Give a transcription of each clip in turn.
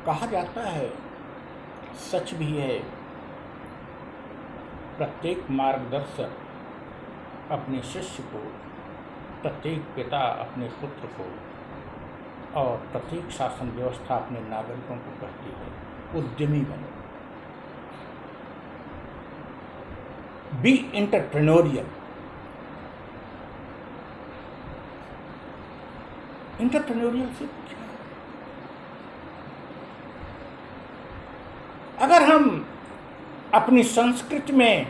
कहा जाता है, सच भी है, प्रत्येक मार्गदर्शक अपने शिष्य को, प्रत्येक पिता अपने पुत्र को और प्रत्येक शासन व्यवस्था अपने नागरिकों को कहती है, उद्यमी बनो, बी एंटरप्रेन्योरियल। एंटरप्रेन्योरियल से क्या? अगर हम अपनी संस्कृति में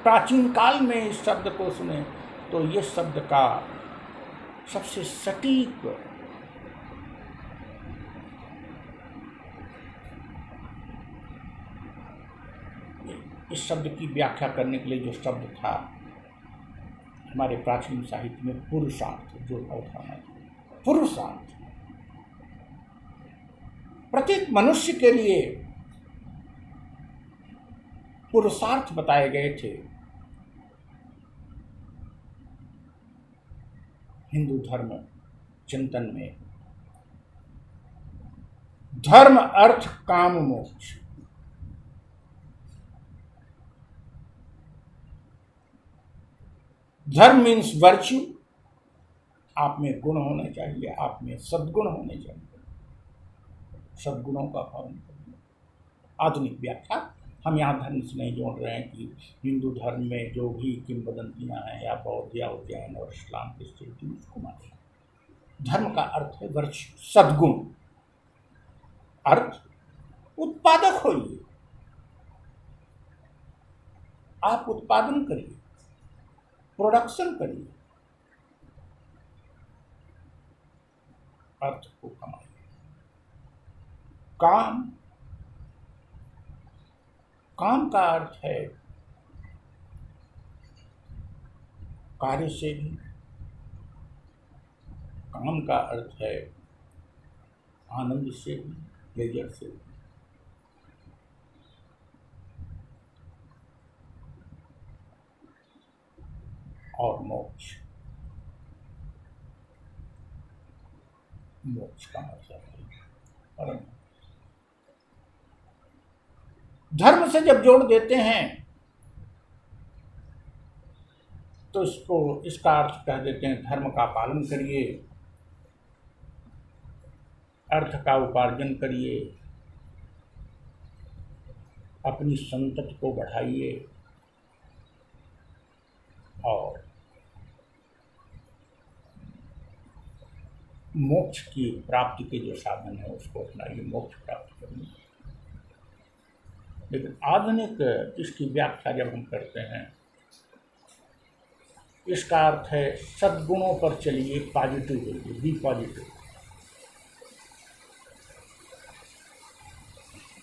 प्राचीन काल में इस शब्द को सुने तो ये शब्द का सबसे सटीक इस शब्द की व्याख्या करने के लिए जो शब्द था हमारे प्राचीन साहित्य में, पुरुषार्थ, जो अवधारणा थी, पुरुषार्थ। प्रत्येक मनुष्य के लिए पुरुषार्थ बताए गए थे। हिंदू धर्म चिंतन में धर्म, अर्थ, काम, मोक्ष। धर्म मीन्स वर्च्यू, आप में गुण होने चाहिए, आप में सद्गुण होने चाहिए, सद्गुणों का पालन करना। आधुनिक व्याख्या, हम यहाँ धर्म से नहीं जोड़ रहे हैं कि हिंदू धर्म में जो भी किंवदंतियाँ हैं या बौद्ध या उद्यान और इस्लाम के स्थिति उसको माने। धर्म का अर्थ है वर्च्यू, सद्गुण। अर्थ, उत्पादक होइए, आप उत्पादन करिए, प्रोडक्शन करिए, अर्थ को कमाइए। काम, काम का अर्थ है कार्य से भी, काम का अर्थ है आनंद से भी, प्लेजर से भी। और मोक्ष, मोक्ष का मतलब है परम। धर्म से जब जोड़ देते हैं तो इसका अर्थ कह देते हैं धर्म का पालन करिए, अर्थ का उपार्जन करिए, अपनी संतति को बढ़ाइए और मोक्ष की प्राप्ति के जो साधन है उसको अपनाइए, मोक्ष प्राप्त करने। लेकिन आधुनिक इसकी व्याख्या जब हम करते हैं, इसका अर्थ है सद्गुणों पर चलिए, पॉजिटिव होइए, be positive,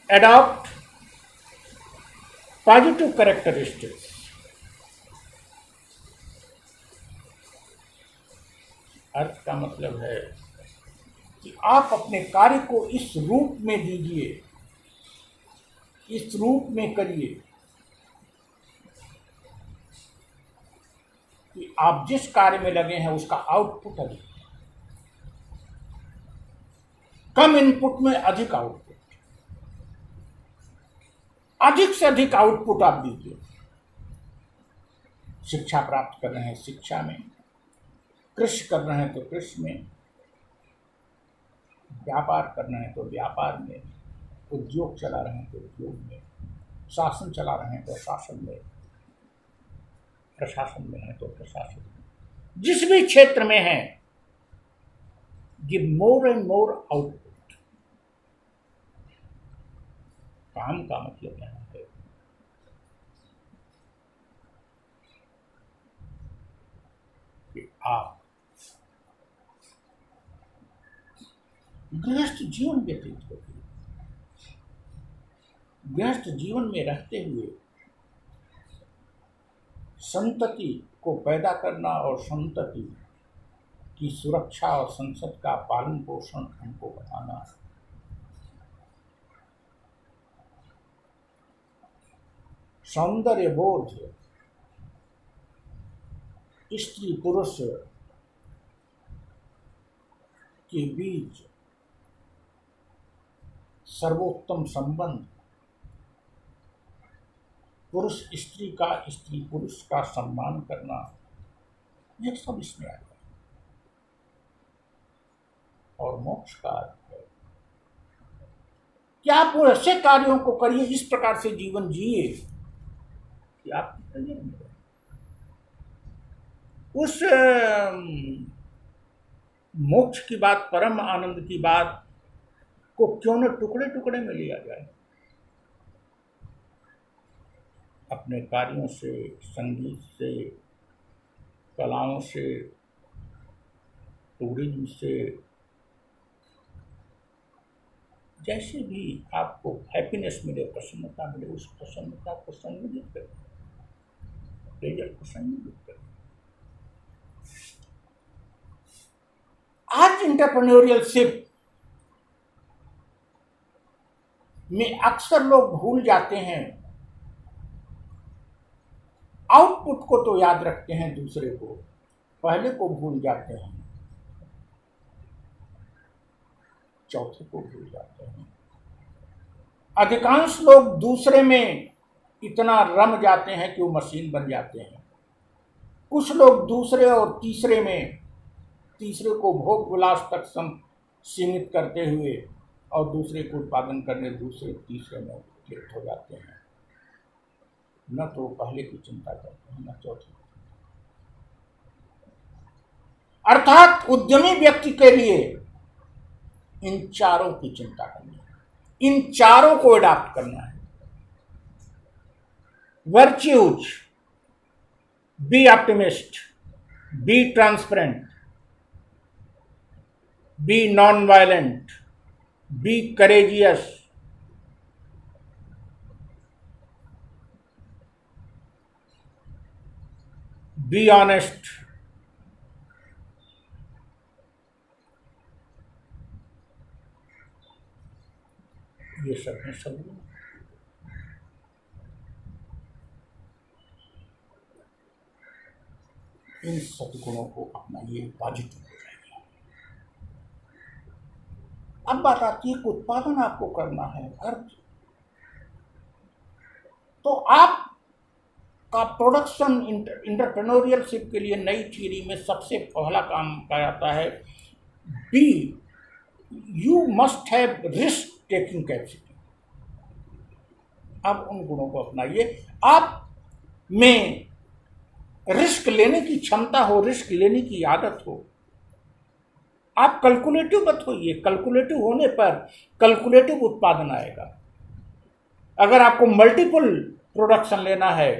adopt positive characteristics. अर्थ का मतलब है कि आप अपने कार्य को इस रूप में दीजिए, इस रूप में करिए कि आप जिस कार्य में लगे हैं उसका आउटपुट अधिक, कम इनपुट में अधिक आउटपुट, अधिक से अधिक आउटपुट आप दीजिए। शिक्षा प्राप्त कर रहे हैं, शिक्षा में, कृषि कर रहे हैं तो कृषि में, व्यापार कर रहे हैं तो व्यापार में, उद्योग चला रहे हैं तो उद्योग में, शासन चला रहे हैं तो शासन में, प्रशासन में है तो प्रशासन में, जिस भी क्षेत्र में है, give more and more output. काम का मतलब यहाँ है कि आप गृहस्थ जीवन व्यतीत करिए, गृहस्थ जीवन में रहते हुए संतति को पैदा करना और संतति की सुरक्षा और संसद का पालन पोषण हमको बताना। सौंदर्य बोध, स्त्री पुरुष के बीच सर्वोत्तम संबंध, पुरुष स्त्री का, स्त्री पुरुष का सम्मान करना, यह सब इसमें आ गया। और मोक्ष का अर्थ है कि आप वो ऐसे कार्यों को करिए, इस प्रकार से जीवन जिए कि आप उस मोक्ष की बात, परम आनंद की बात को क्यों न टुकड़े टुकड़े में लिया जाए। अपने कार्यों से, संगीत से, कलाओं से, टूरिज्म से, जैसे भी आपको हैप्पीनेस मिले, प्रसन्नता मिले, उस प्रसन्नता को संयोजित करें, प्लेजर को संयोजित करें। आज एंटरप्रेन्योरियलशिप में अक्सर लोग भूल जाते हैं, आउटपुट को तो याद रखते हैं, दूसरे को, पहले को भूल जाते हैं, चौथे को भूल जाते हैं। अधिकांश लोग दूसरे में इतना रम जाते हैं कि वो मशीन बन जाते हैं। कुछ लोग दूसरे और तीसरे में, तीसरे को भोग विलास तक सीमित करते हुए और दूसरे को उत्पादन करने दूसरे तीसरे में लिप्त हो जाते हैं। न तो पहले की चिंता करते हैं, न चौथे। अर्थात उद्यमी व्यक्ति के लिए इन चारों की चिंता करनी है, इन चारों को अडॉप्ट करना है। Virtues: be optimist, be transparent, be non violent, be courageous, be honest, ये सब है सदगुण। इन सदगुणों को अपनाइए, पॉजिटिव हो जाइए। अब बात आती है कि उत्पादन आपको करना है, अर्थ, तो आप का प्रोडक्शन एंटरप्रेन्योरियलशिप के लिए नई थियरी में सबसे पहला काम पाया जाता है, be you must have risk taking capacity. आप उन गुणों को अपनाइए, आप में रिस्क लेने की क्षमता हो, रिस्क लेने की आदत हो। आप कैलकुलेटिव मत होइए, कैलकुलेटिव होने पर कैलकुलेटिव उत्पादन आएगा। अगर आपको मल्टीपल प्रोडक्शन लेना है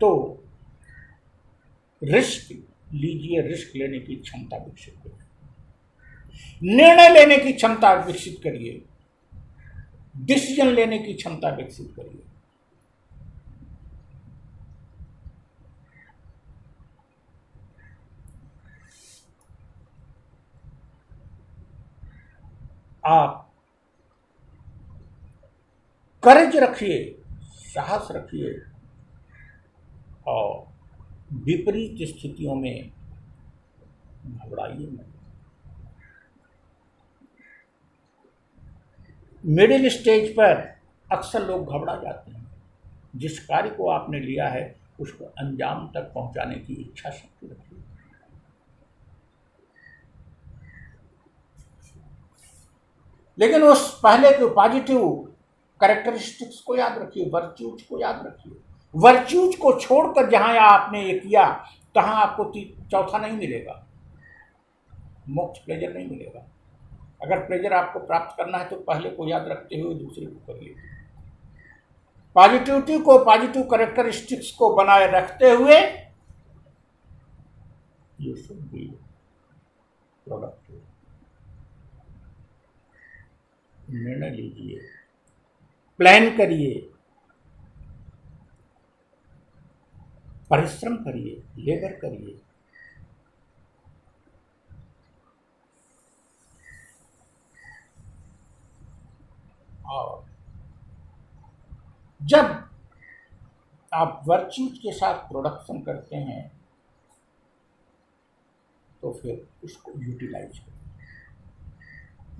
तो रिस्क लीजिए, रिस्क लेने की क्षमता विकसित करिए, निर्णय लेने की क्षमता विकसित करिए, डिसीजन लेने की क्षमता विकसित करिए। आप करेज रखिए, साहस रखिए और विपरीत स्थितियों में घबराइए नहीं। मिडिल स्टेज पर अक्सर लोग घबरा जाते हैं। जिस कार्य को आपने लिया है उसको अंजाम तक पहुंचाने की इच्छा शक्ति रखिए। लेकिन उस पहले के पॉजिटिव कैरेक्टरिस्टिक्स को याद रखिए, वर्च्यूज को याद रखिए। वर्च्यूज को छोड़कर जहां आपने ये किया तहां आपको चौथा नहीं मिलेगा, मोक्ष, प्लेजर नहीं मिलेगा। अगर प्लेजर आपको प्राप्त करना है तो पहले को याद रखते हुए दूसरे को करिए। पॉजिटिविटी को, पॉजिटिव कैरेक्टरिस्टिक्स को बनाए रखते हुए यू शुड बी प्रोडक्टिव। निर्णय लीजिए, प्लान करिए, परिश्रम करिए, लेबर करिए। और जब आप वर्च्यूज के साथ प्रोडक्शन करते हैं तो फिर उसको यूटिलाइज करो।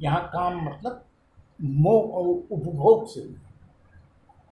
यहाँ काम मतलब मोह और उपभोग से,